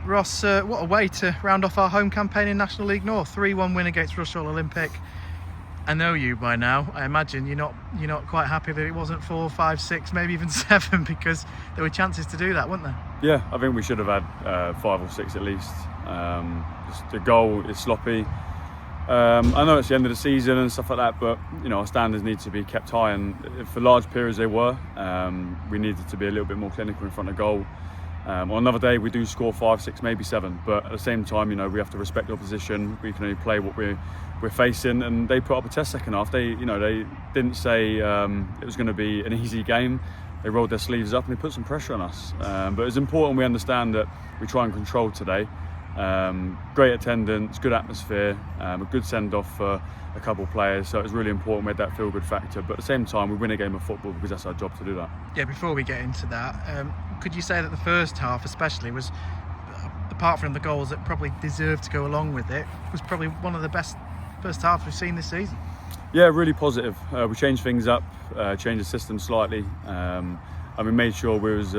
Ross, what a way to round off our home campaign in National League North. 3-1 win against Rushall Olympic. I know you by now. I imagine you're not quite happy that it wasn't 4, 5, 6, maybe even 7, because there were chances to do that, weren't there? Yeah, I think we should have had 5 or 6 at least. The goal is sloppy. I know it's the end of the season and stuff like that, but our standards need to be kept high, and for large periods they were. We needed to be a little bit more clinical in front of goal. On another day we do score 5, 6, maybe 7, but at the same time, we have to respect the opposition. We can only play what we're facing, and they put up a test second half. They didn't say it was going to be an easy game. They rolled their sleeves up and they put some pressure on us. But it's important we understand that we try and control today. Great attendance, good atmosphere, a good send-off for a couple of players, so it's really important we had that feel-good factor, but at the same time we win a game of football because that's our job to do that. Yeah, before we get into that, could you say that the first half especially was, apart from the goals that probably deserved to go along with it, was probably one of the best first halves we've seen this season? Yeah, really positive. We changed things up, changed the system slightly, and we made sure we was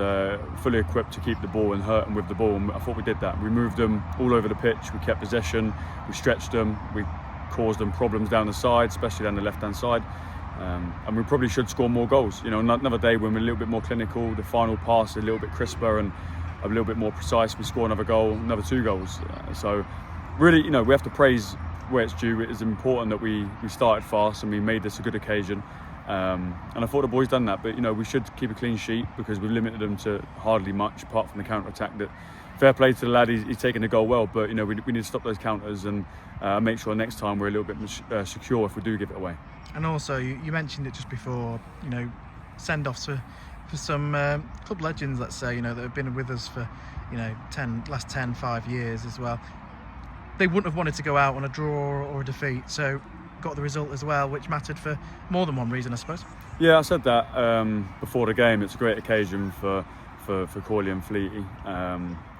fully equipped to keep the ball and hurt them with the ball, and I thought we did that. We moved them all over the pitch, we kept possession, we stretched them, we caused them problems down the side, especially down the left-hand side, and we probably should score more goals. Another day when we're a little bit more clinical, the final pass is a little bit crisper and a little bit more precise, we score another goal, another 2 goals. So really, we have to praise where it's due. It is important that we started fast and we made this a good occasion. And I thought the boys done that, but we should keep a clean sheet because we limited them to hardly much apart from the counter-attack. That fair play to the lad, he's taken the goal well, but we need to stop those counters and make sure next time we're a little bit secure if we do give it away. And also you mentioned it just before, send-offs for some club legends, let's say, that have been with us for last 10-5 years as well. They wouldn't have wanted to go out on a draw or a defeat, so got the result as well, which mattered for more than one reason, I suppose. Yeah, I said that before the game. It's a great occasion for Corley and Fleety,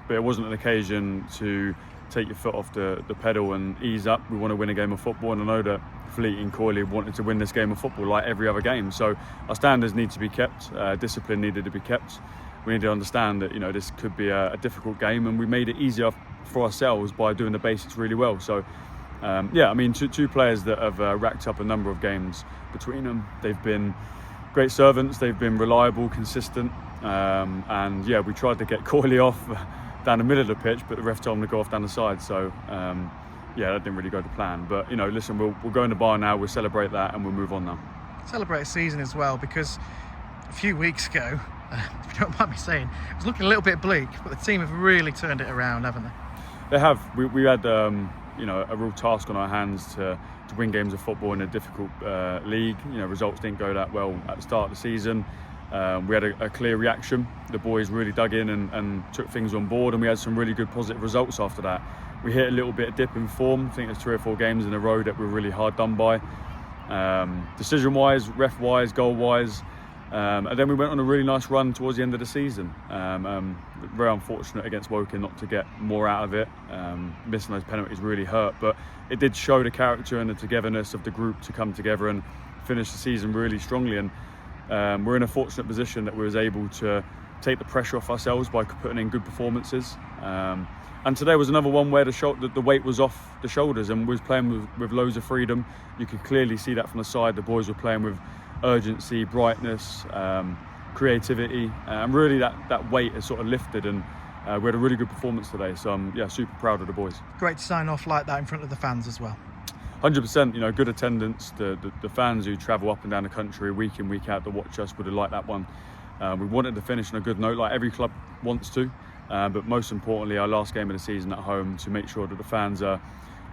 but it wasn't an occasion to take your foot off the pedal and ease up. We want to win a game of football, and I know that Fleety and Corley wanted to win this game of football like every other game, so our standards need to be kept, discipline needed to be kept. We need to understand that this could be a difficult game, and we made it easier for ourselves by doing the basics really well. So two players that have racked up a number of games between them. They've been great servants, they've been reliable, consistent, and we tried to get Corley off down the middle of the pitch, but the ref told him to go off down the side, so that didn't really go to plan. But listen, we'll go in the bar now, we'll celebrate that, and we'll move on now. Celebrate a season as well, because a few weeks ago, if you don't mind me saying, it was looking a little bit bleak, but the team have really turned it around, haven't they? They have. We had a real task on our hands to win games of football in a difficult league. Results didn't go that well at the start of the season. We had a clear reaction. The boys really dug in and took things on board, and we had some really good positive results after that. We hit a little bit of dip in form. I think there's 3 or 4 games in a row that were really hard done by. Decision-wise, ref-wise, goal-wise. And then we went on a really nice run towards the end of the season. Very unfortunate against Woking not to get more out of it. Missing those penalties really hurt, but it did show the character and the togetherness of the group to come together and finish the season really strongly. And we're in a fortunate position that we was able to take the pressure off ourselves by putting in good performances. And today was another one where the weight was off the shoulders, and we was playing with loads of freedom. You could clearly see that from the side. The boys were playing with urgency, brightness, creativity, and really that weight has sort of lifted, and we had a really good performance today, so I'm super proud of the boys. Great to sign off like that in front of the fans as well. 100%, good attendance. The fans who travel up and down the country week in, week out to watch us would have liked that one. We wanted to finish on a good note like every club wants to, but most importantly our last game of the season at home, to make sure that the fans are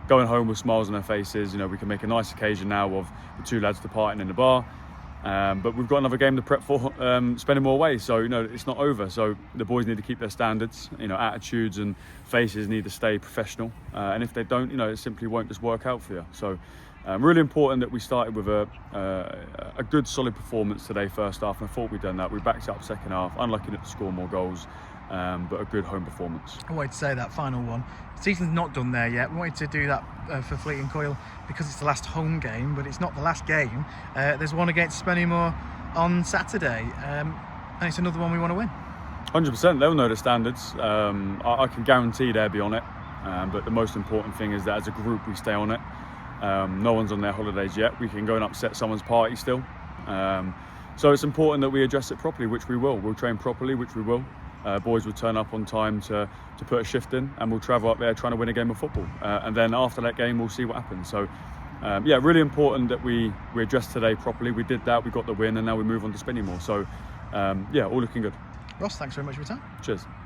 going home with smiles on their faces. We can make a nice occasion now of the 2 lads departing in the bar. But we've got another game to prep for, spending more away, so it's not over. So the boys need to keep their standards. Attitudes and faces need to stay professional, and if they don't, it simply won't just work out for you. So really important that we started with a good solid performance today first half, and I thought we'd done that. We backed up second half, unlucky not to score more goals, but a good home performance. I wanted to say that final one. The season's not done there yet. We wanted to do that for Fleet and Coyle because it's the last home game, but it's not the last game. There's one against Spennymoor on Saturday, and it's another one we want to win. 100%, they'll know the standards. I can guarantee they'll be on it. But the most important thing is that as a group we stay on it. No one's on their holidays yet. We can go and upset someone's party still. So it's important that we address it properly, which we will. We'll train properly, which we will. Boys will turn up on time to put a shift in, and we'll travel up there trying to win a game of football. And then after that game, we'll see what happens. So yeah, really important that we address today properly. We did that, we got the win, and now we move on to Spinnymore. So yeah, all looking good. Ross, thanks very much for your time. Cheers.